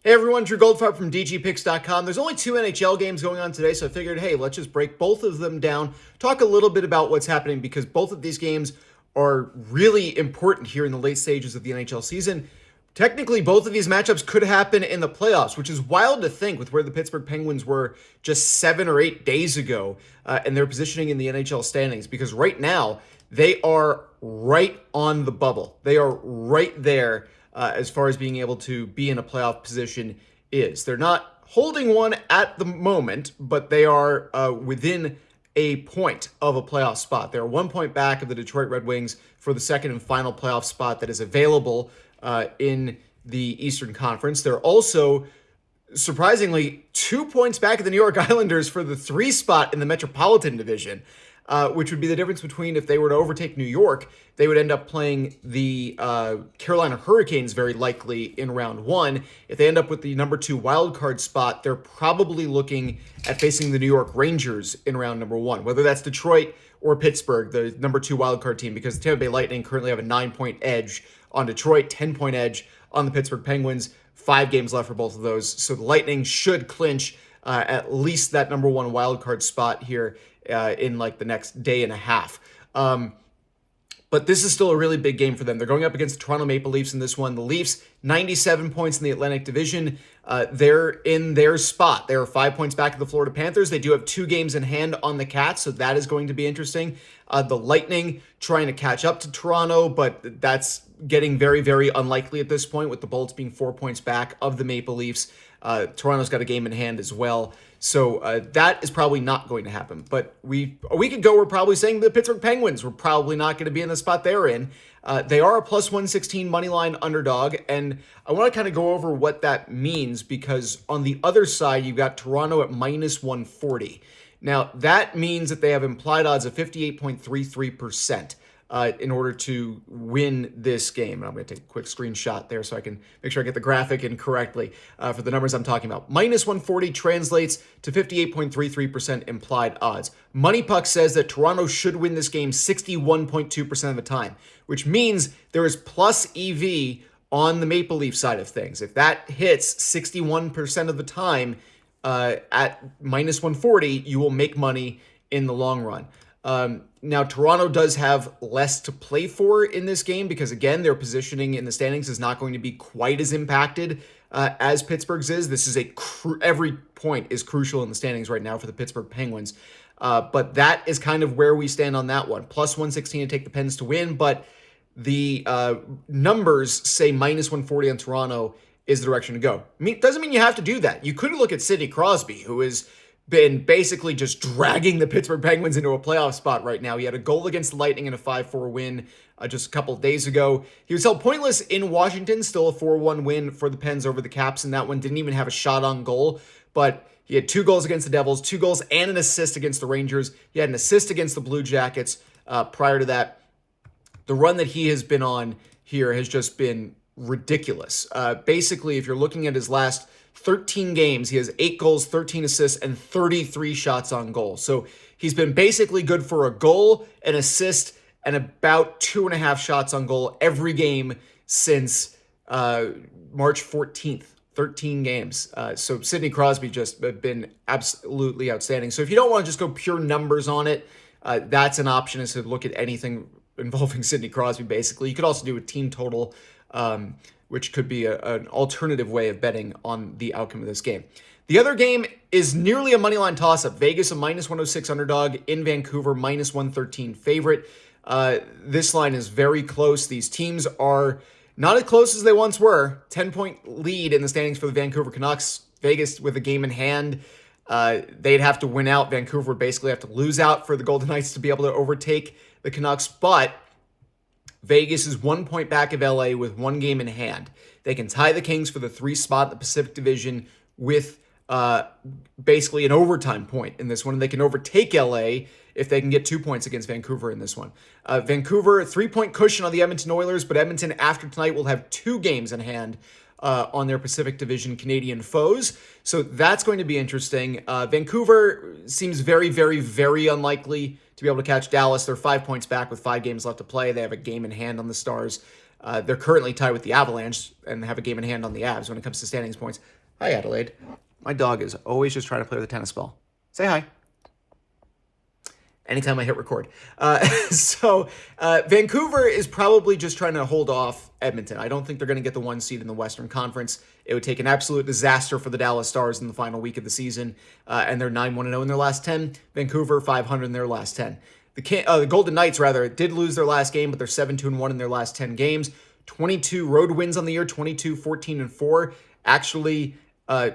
Hey everyone, Drew Goldfarb from DGPicks.com. There's only two NHL games going on today, so I figured, hey, let's just break both of them down, talk a little bit about what's happening because both of these games are really important here in the late stages of the NHL season. Technically, both of these matchups could happen in the playoffs, which is wild to think with where the Pittsburgh Penguins were just 7 or 8 days ago and their positioning in the NHL standings, because right now they are right on the bubble. They are right there as far as being able to be in a playoff position is. They're not holding one at the moment, but they are within a point of a playoff spot. They're 1 point back of the Detroit Red Wings for the second and final playoff spot that is available in the Eastern Conference. They're also surprisingly 2 points back of the New York Islanders for the 3 spot in the Metropolitan Division, which would be the difference between if they were to overtake New York, they would end up playing the Carolina Hurricanes very likely in round 1. If they end up with the number 2 wildcard spot, they're probably looking at facing the New York Rangers in round number 1, whether that's Detroit or Pittsburgh, the number 2 wildcard team, because the Tampa Bay Lightning currently have a 9-point edge on Detroit, 10-point edge on the Pittsburgh Penguins. 5 games left for both of those. So the Lightning should clinch at least that number 1 wildcard spot here in like the next day and a half. But this is still a really big game for them. They're going up against the Toronto Maple Leafs in this one. The Leafs, 97 points in the Atlantic Division. They're in their spot. They are 5 points back of the Florida Panthers. They do have 2 games in hand on the Cats, so that is going to be interesting. The Lightning trying to catch up to Toronto, but that's getting very, very unlikely at this point with the Bolts being 4 points back of the Maple Leafs. Toronto's got a game in hand as well. So that is probably not going to happen. But a week ago, we're probably saying the Pittsburgh Penguins were probably not going to be in the spot they're in. They are a plus 116 Moneyline underdog, and I want to kind of go over what that means because on the other side, you've got Toronto at minus 140. Now, that means that they have implied odds of 58.33%. In order to win this game. And I'm going to take a quick screenshot there so I can make sure I get the graphic in correctly for the numbers I'm talking about. Minus 140 translates to 58.33% implied odds. Money Puck says that Toronto should win this game 61.2% of the time, which means there is plus EV on the Maple Leaf side of things. If that hits 61% of the time at minus 140, you will make money in the long run. Now, Toronto does have less to play for in this game because, again, their positioning in the standings is not going to be quite as impacted as Pittsburgh's is. This is every point is crucial in the standings right now for the Pittsburgh Penguins. But that is kind of where we stand on that one. Plus 116 to take the Pens to win, but the numbers say minus 140 on Toronto is the direction to go. Doesn't mean you have to do that. You could look at Sidney Crosby, who is been basically just dragging the Pittsburgh Penguins into a playoff spot right now. He had a goal against the Lightning in a 5-4 win just a couple of days ago. He was held pointless in Washington, still a 4-1 win for the Pens over the Caps, and that one didn't even have a shot on goal, but he had 2 goals against the Devils, 2 goals and an assist against the Rangers. He had an assist against the Blue Jackets prior to that. The run that he has been on here has just been ridiculous. Basically, if you're looking at his last 13 games, he has 8 goals, 13 assists, and 33 shots on goal. So he's been basically good for a goal, an assist, and about 2.5 shots on goal every game since March 14th. 13 games. So Sidney Crosby just been absolutely outstanding. So if you don't want to just go pure numbers on it, that's an option, is to look at anything involving Sidney Crosby, basically. You could also do a team total, which could be an alternative way of betting on the outcome of this game. The other game is nearly a moneyline toss-up. Vegas, a minus 106 underdog in Vancouver, minus 113 favorite. This line is very close. These teams are not as close as they once were. 10-point lead in the standings for the Vancouver Canucks. Vegas with a game in hand. They'd have to win out. Vancouver would basically have to lose out for the Golden Knights to be able to overtake the Canucks, but Vegas is 1 point back of LA with 1 game in hand. They can tie the Kings for the 3 spot in the Pacific Division with basically an overtime point in this one. And they can overtake LA if they can get 2 points against Vancouver in this one. Vancouver, a 3-point cushion on the Edmonton Oilers, but Edmonton after tonight will have 2 games in hand on their Pacific Division Canadian foes. So that's going to be interesting. Vancouver seems very, very, very unlikely to be able to catch Dallas. They're 5 points back with 5 games left to play. They have a game in hand on the Stars. They're currently tied with the Avalanche and have a game in hand on the Avs when it comes to standings points. Hi, Adelaide. My dog is always just trying to play with a tennis ball. Say hi. Anytime I hit record. Vancouver is probably just trying to hold off Edmonton. I don't think they're going to get the 1 seed in the Western Conference. It would take an absolute disaster for the Dallas Stars in the final week of the season, and they're 9-1-0 in their last 10. Vancouver 500 in their last 10. The Golden Knights, rather, did lose their last game, but they're 7-1 in their last 10 games. 22 road wins on the year, 22-14-4. Actually,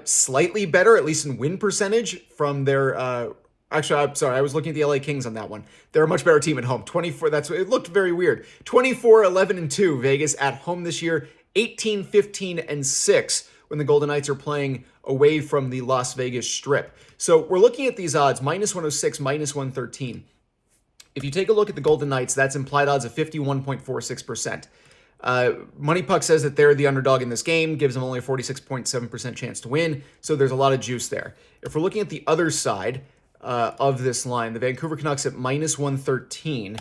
slightly better, at least in win percentage, from their... Actually, I'm sorry. I was looking at the LA Kings on that one. They're a much better team at home. 24. It looked very weird. 24-11-2. Vegas at home this year. 18-15-6 when the Golden Knights are playing away from the Las Vegas Strip. So we're looking at these odds: -106, -113. If you take a look at the Golden Knights, that's implied odds of 51.46%. Money Puck says that they're the underdog in this game, gives them only a 46.7% chance to win. So there's a lot of juice there. If we're looking at the other side of this line, the Vancouver Canucks at -113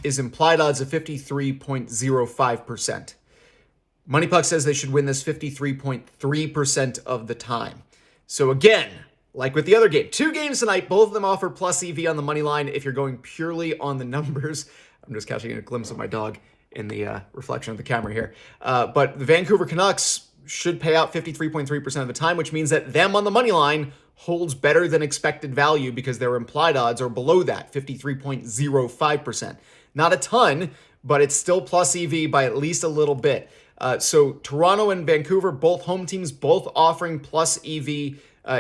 is implied odds of 53.05%. Money Puck says they should win this 53.3% of the time. So again, like with the other game, 2 games tonight, both of them offer plus EV on the money line if you're going purely on the numbers. I'm just catching a glimpse of my dog in the reflection of the camera here. But the Vancouver Canucks should pay out 53.3% of the time, which means that them on the money line holds better than expected value because their implied odds are below that, 53.05%. Not a ton, but it's still plus EV by at least a little bit. So Toronto and Vancouver, both home teams, both offering plus EV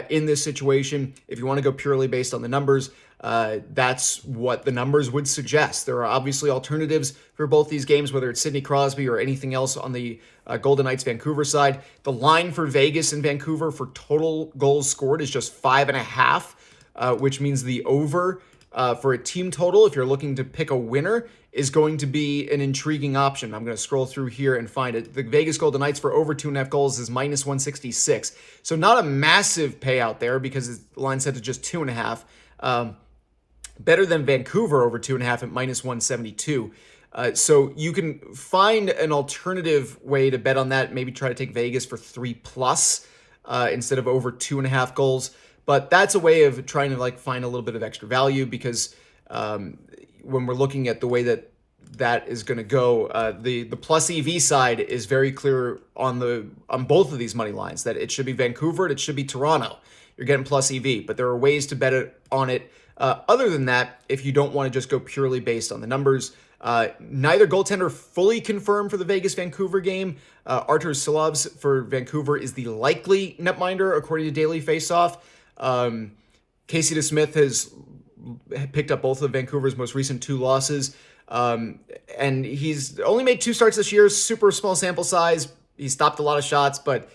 in this situation. If you want to go purely based on the numbers, that's what the numbers would suggest. There are obviously alternatives for both these games, whether it's Sidney Crosby or anything else on the Golden Knights Vancouver side. The line for Vegas and Vancouver for total goals scored is just 5.5, which means the over for a team total, if you're looking to pick a winner, is going to be an intriguing option. I'm going to scroll through here and find it. The Vegas Golden Knights for over 2.5 goals is -166. So not a massive payout there because the line's set to just 2.5. Better than Vancouver over 2.5 at -172. So you can find an alternative way to bet on that. Maybe try to take Vegas for 3+ instead of over 2.5 goals. But that's a way of trying to find a little bit of extra value because when we're looking at the way that is going to go, the plus EV side is very clear on both of these money lines that it should be Vancouver and it should be Toronto. You're getting plus EV, but there are ways to bet on it. Other than that, if you don't want to just go purely based on the numbers, neither goaltender fully confirmed for the Vegas-Vancouver game. Artur Silovs for Vancouver is the likely netminder, according to Daily Faceoff. Casey DeSmith has picked up both of Vancouver's most recent 2 losses. And he's only made 2 starts this year, super small sample size. He stopped a lot of shots, but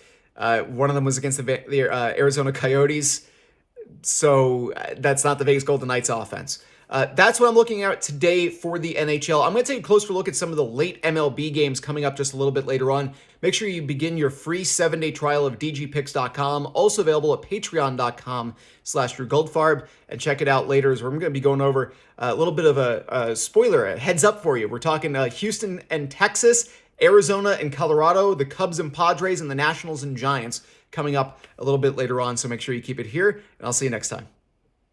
one of them was against the Arizona Coyotes. So that's not the Vegas Golden Knights offense. That's what I'm looking at today for the NHL. I'm going to take a closer look at some of the late MLB games coming up just a little bit later on. Make sure you begin your free 7-day trial of dgpicks.com, also available at patreon.com/Drew Goldfarb, and check it out later as we're going to be going over a little bit of a spoiler, a heads up for you. We're talking Houston and Texas, Arizona and Colorado, the Cubs and Padres, and the Nationals and Giants coming up a little bit later on. So make sure you keep it here, and I'll see you next time.